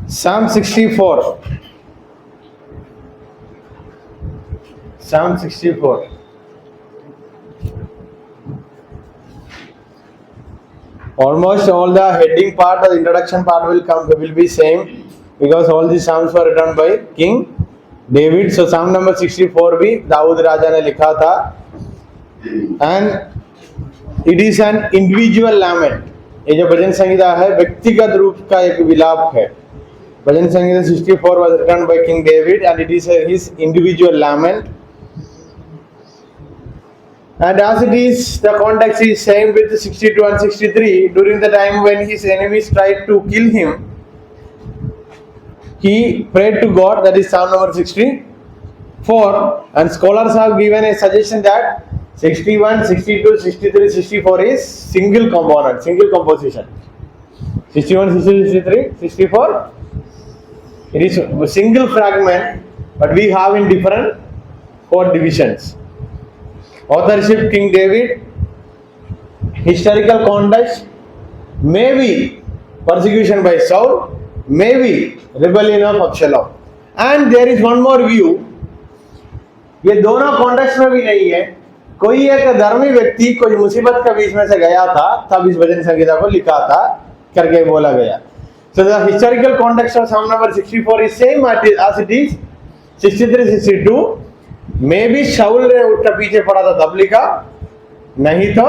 Psalm 64. Psalm 64. Almost all the heading part or the introduction part will be same because all these psalms were written by King David. So Psalm number 64 भी दाऊद राजा ने लिखा था, and it is an individual lament. ये जो भजन संगीता है व्यक्तिगत रूप का एक विलाप है. भजन Sangeeta 64 was written by King David and it is his individual lament. And as it is, the context is same with 62 and 63. During the time when his enemies tried to kill him, he prayed to God. That is Psalm number 64. And scholars have given a suggestion that 61, 62, 63, 64 is single component, single composition. 61, 62, 63, 64. It is a single fragment, but we have in different chord divisions. Authorship King David. Historical context, maybe persecution by Saul, maybe rebellion of Absalom. And there is one more view. ये दोनों context में भी नहीं है. कोई एक धर्मी व्यक्ति कोई मुसीबत के बीच में से गया था तब इस भजन संगीता को लिखा था करके बोला गया. So the historical context of Psalm number 64 is same as it is 63, 62. Maybe शाऊल ने उसका पीछे पड़ा था तब लिखा, नहीं तो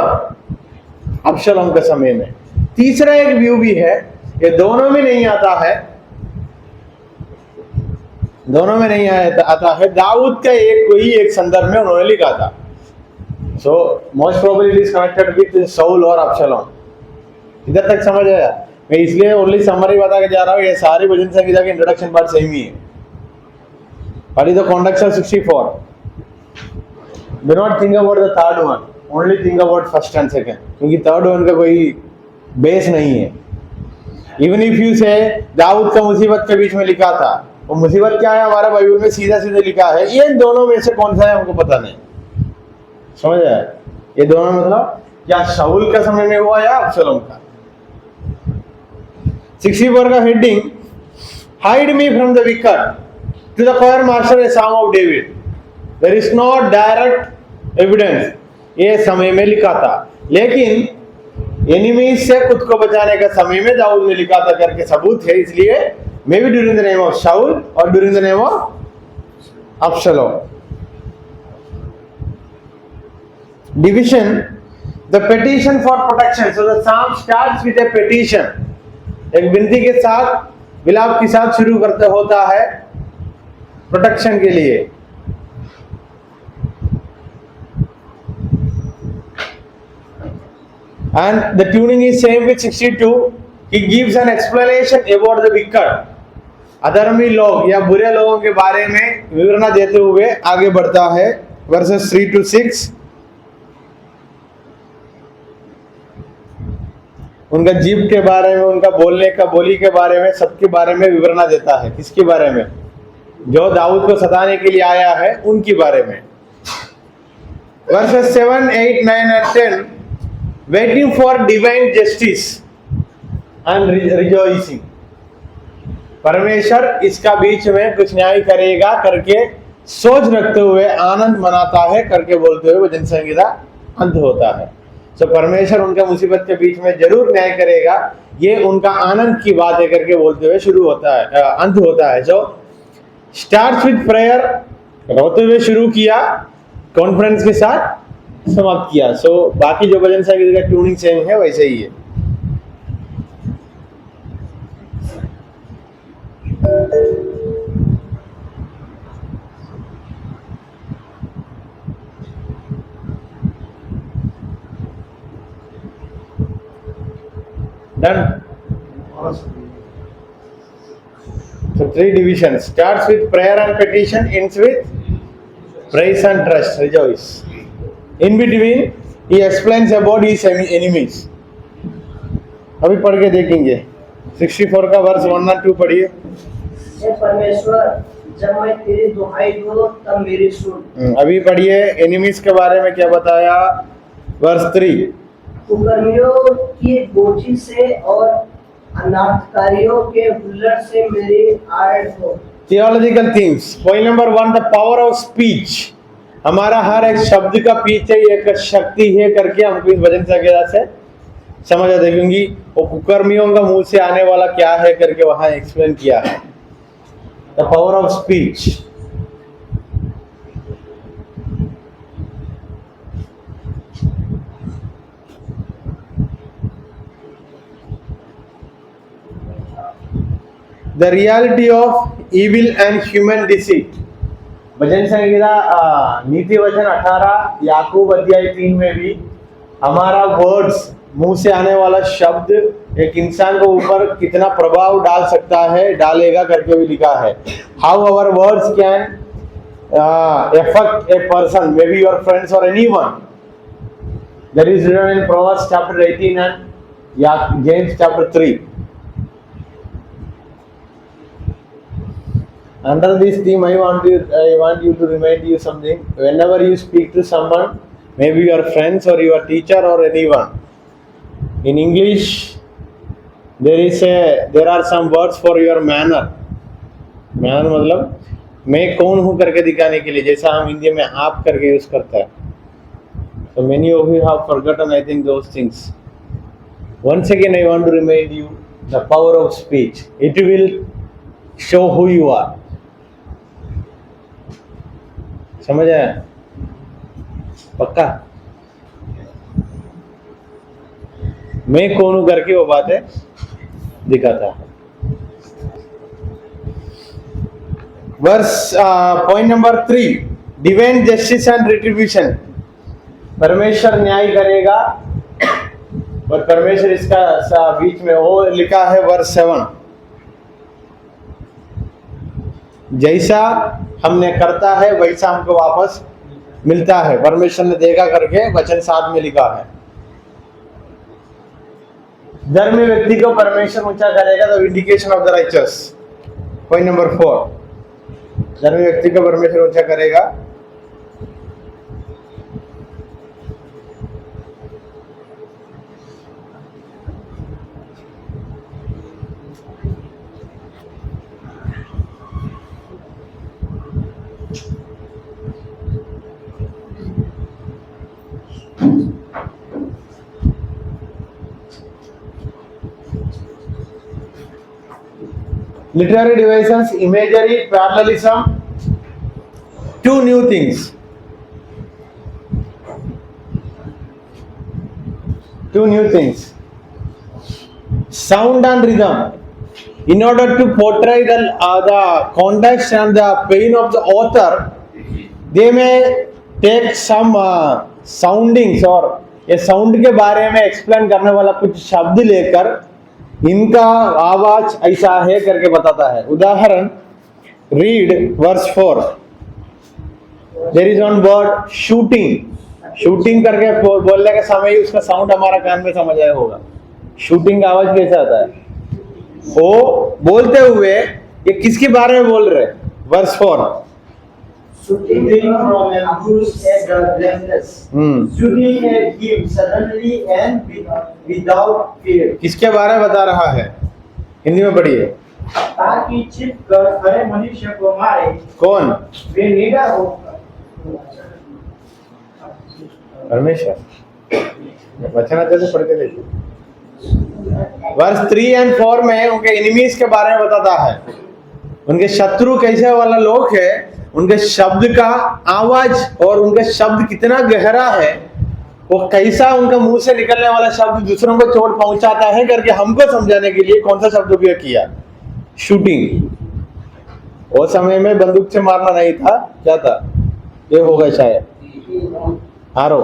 अब्शलोम के समय में. तीसरा एक व्यू भी है, ये दोनों में नहीं आता है, दोनों में नहीं आता है. दाऊद का कोई एक संदर्भ में उन्होंने लिखा था. So most probably it is connected with Saul और अब्शलोम. इधर तक समझ आया? मैं इसलिए ओनली समरी बता के जा रहा हूँ. ये सारी भजन संगीता के इंट्रोडक्शन पार्ट सेम ही है. What is the context of 64? Do not think about the third one. Only think about first and second. क्योंकि third one का कोई बेस नहीं है. Even if you say Dawood का मुसीबत के बीच में लिखा था, वो मुसीबत क्या है हमारा बाइबल में सीधा सीधा लिखा है. ये दोनों में से कौन सा है हमको पता नहीं. समझ आया? ये दोनों मतलब क्या शाऊल का समय में हुआ या अब्शलोम का. 64 का heading, hide me from the wicked to the choir master a psalm of David. There is no direct evidence. ये समय में लिखा था, लेकिन एनिमीज से खुद को बचाने का समय में दाऊद ने लिखा था करके सबूत है. इसलिए maybe during the name of Saul और during the name of Absalom. Division, the petition for protection. So the psalm starts with a petition. एक विनती के साथ, विलाप के साथ शुरू करते होता है प्रोटेक्शन के लिए. And the tuning is same with 62. He gives an explanation about the wicked. अधर्मी लोग या बुरे लोगों के बारे में विवरण देते हुए आगे बढ़ता है. Verses 3 to 6. उनका जीव के बारे में, उनका बोलने का बोली के बारे में, सबके बारे में विवरण देता है. किसके बारे में? जो दाऊद को सताने के लिए आया है उनके बारे में. Verses 7, 8, 9 and 10. Waiting for divine justice and rejoicing. परमेश्वर इसका बीच में कुछ न्याय करेगा करके सोच रखते हुए आनंद मनाता है करके बोलते हुए भजन संगीता अंत होता है. तो परमेश्वर उनका मुसीबत के बीच में जरूर न्याय करेगा, ये उनका आनंद की बात है करके बोलते हुए शुरू होता है, अंत होता है. जो स्टार्ट्स विद प्रेयर, रोते हुए शुरू किया, कॉन्फ्रेंस के साथ समाप्त किया. सो बाकी जो भजन संगीत का ट्यूनिंग सेम है वैसे ही है. Done. So 3 divisions. Starts with prayer and petition, ends with praise and trust, rejoice. In between, he explains about his enemies. अभी पढ़ के देखेंगे. 64 का वर्स 1 और 2 पढ़िए. परमेश्वर, जब मैं तेरी दुहाई दूं तब मेरी सुन. अभी पढ़िए एनिमीज के बारे में क्या बताया. वर्स 3. कुकर्मियों की बोझी से और अनाथकारियों के हुल्लड़ से मेरी आड़ हो। Theological themes. Point number 1, the power of speech. हमारा हर एक शब्द का पीछे एक शक्ति है करके हमको इस वचन संहिता से समझ आते, क्योंकि वो कुकर्मियों का मुंह से आने वाला क्या है करके वहां एक्सप्लेन किया है। The power of speech. The reality of evil and human deceit. भजन संहिता नीति वचन 18 याकूब अध्याय 3 में भी हमारा वर्ड्स, मुंह से आने वाला शब्द एक इंसान को ऊपर कितना प्रभाव डाल सकता है, डालेगा करके भी लिखा है। How our words can affect a person, maybe your friends or anyone. That is written in Proverbs chapter 18 and James chapter 3. Under this theme, I want you to remind you something. Whenever you speak to someone, maybe your friends or your teacher or anyone, in English, there are some words for your manner. Manner मतलब मैं कौन हूँ करके दिखाने के लिए, जैसा हम हिंदी में आप करके यूज करता है। So many of you have forgotten, I think, those things. Once again, I want to remind you the power of speech. It will show who you are. समझ आया? पक्का? मैं कौन हूं करके वो बातें दिखाता है। Verse point number 3, divine justice and retribution. परमेश्वर न्याय करेगा और परमेश्वर इसका बीच में वो लिखा है वर्स 7, जैसा हमने करता है वैसा हमको वापस मिलता है। परमेश्वर ने देगा करके वचन 7 में लिखा है। धर्मी व्यक्ति को परमेश्वर ऊंचा करेगा, the vindication of the righteous. Point number 4, धर्मी व्यक्ति को परमेश्वर ऊंचा करेगा। Literary devices, imagery, parallelism, 2 new things. 2 new things. Sound and rhythm. In order to portray the context and the pain of the author, they may take some soundings or ये sound के बारे में एक्सप्लेन करने वाला कुछ शब्द लेकर इनका आवाज ऐसा है करके बताता है। उदाहरण, read verse 4, there is one word shooting. Shooting करके बोलने के समय उसका साउंड हमारा कान में समझ आया होगा। शूटिंग का आवाज कैसे आता है? वो बोलते हुए ये किसके बारे में बोल रहे? Verse 4, Shooting from an abuse at the blameless. Shooting at him suddenly and without fear. किसके बारे में बता रहा है? हिंदी में पढ़िए। ताकि छिप कर हर मनुष्य को मारे। कौन? वे निडर होकर। परमेश्वर। वचन अच्छे से पढ़ के देखिए। वर्स 3 और 4 में उनके एनिमीज के बारे में बताता है। उनके शत्रु कैसे वाला लोग है, उनके शब्द का आवाज और उनका शब्द कितना गहरा है, वो कैसा उनका मुंह से निकलने वाला शब्द दूसरों को चोट पहुंचाता है करके हमको समझाने के लिए कौन सा शब्द उपयोग किया? शूटिंग। वो समय में बंदूक से मारना नहीं था, क्या था? ये होगा शायद आरो,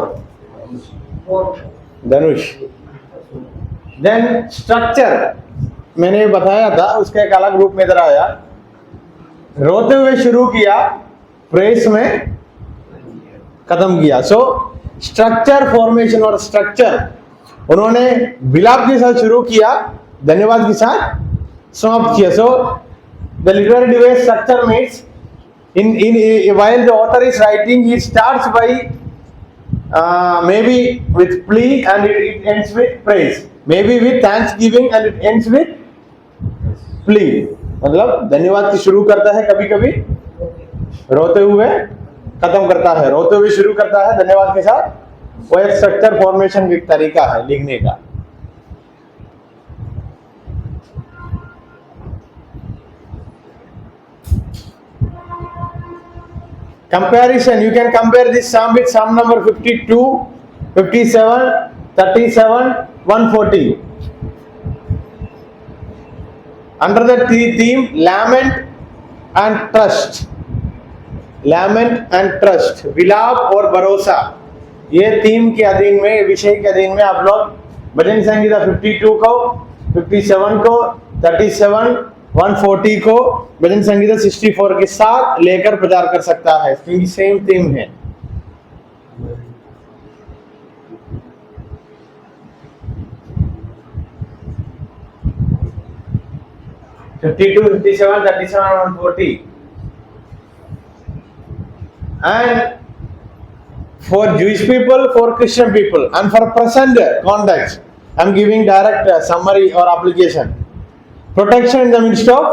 धनुष। देन स्ट्रक्चर मैंने बताया था, उसका एक अलग रूप में इधर आया। रोते हुए शुरू किया, प्रेस में खत्म किया। सो स्ट्रक्चर फॉर्मेशन और स्ट्रक्चर, उन्होंने विलाप के साथ शुरू किया, धन्यवाद के साथ समाप्त किया। So the literary device structure means in while the author is writing, he starts by maybe with plea and it ends with praise, maybe with thanksgiving and it ends with plea, मतलब धन्यवाद की शुरू करता है, कभी कभी रोते हुए खत्म करता है, रोते हुए शुरू करता है धन्यवाद के साथ। वो एक स्ट्रक्चर फॉर्मेशन का तरीका है लिखने का। Comparison, you can compare this sum with sum number 52, 57, 37, 140. Under the theme lament and trust, lament and trust, विलाप और भरोसा, ये थीम के अधीन में, विषय के अधीन में आप लोग भजन संगीता 52 को, 57 को, 37, 140 को भजन संगीता 64 के साथ लेकर प्रचार कर सकता है, क्योंकि सेम थीम है। (52, 57, 37, 140) and for Jewish people, for Christian people, and for present context, I am giving direct summary or application. Protection in the midst of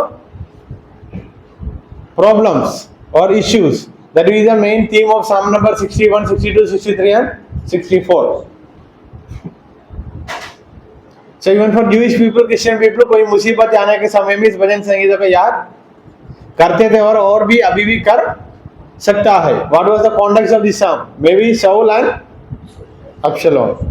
problems or issues. That is the main theme of Psalm number 61, 62, 63 and 64. So even for Jewish people, Christian people, कोई मुसीबत आने के समय में इस भजन संगीत को याद करते थे और भी अभी भी कर सकता है। What was the context of this psalm? Maybe Saul and Absalom.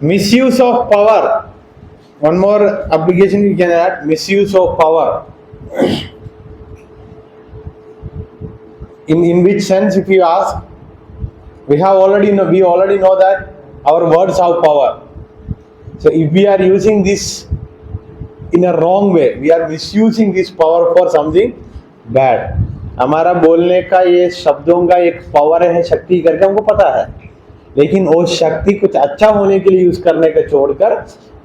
Misuse of power. One more application you can add: misuse of power. In which sense, if you ask, we already know that our words have power. So if we are using this in a wrong way, we are misusing this power for something bad. हमारा बोलने का ये शब्दों का एक power है, शक्ति करके हमको पता है, लेकिन वो शक्ति कुछ अच्छा होने के लिए यूज करने का छोड़कर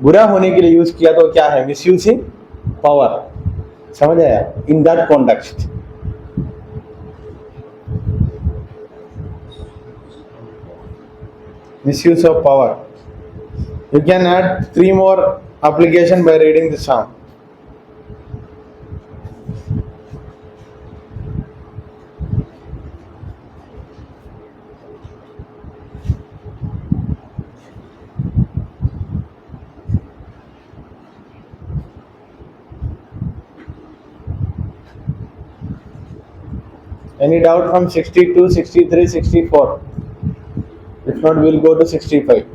बुरा होने के लिए यूज किया तो क्या है? Misusing power. समझ आया? In that context. misuse of power. You can add 3 more application by reading the psalm. Any doubt from 62, 63, 64? If not, we'll go to 65.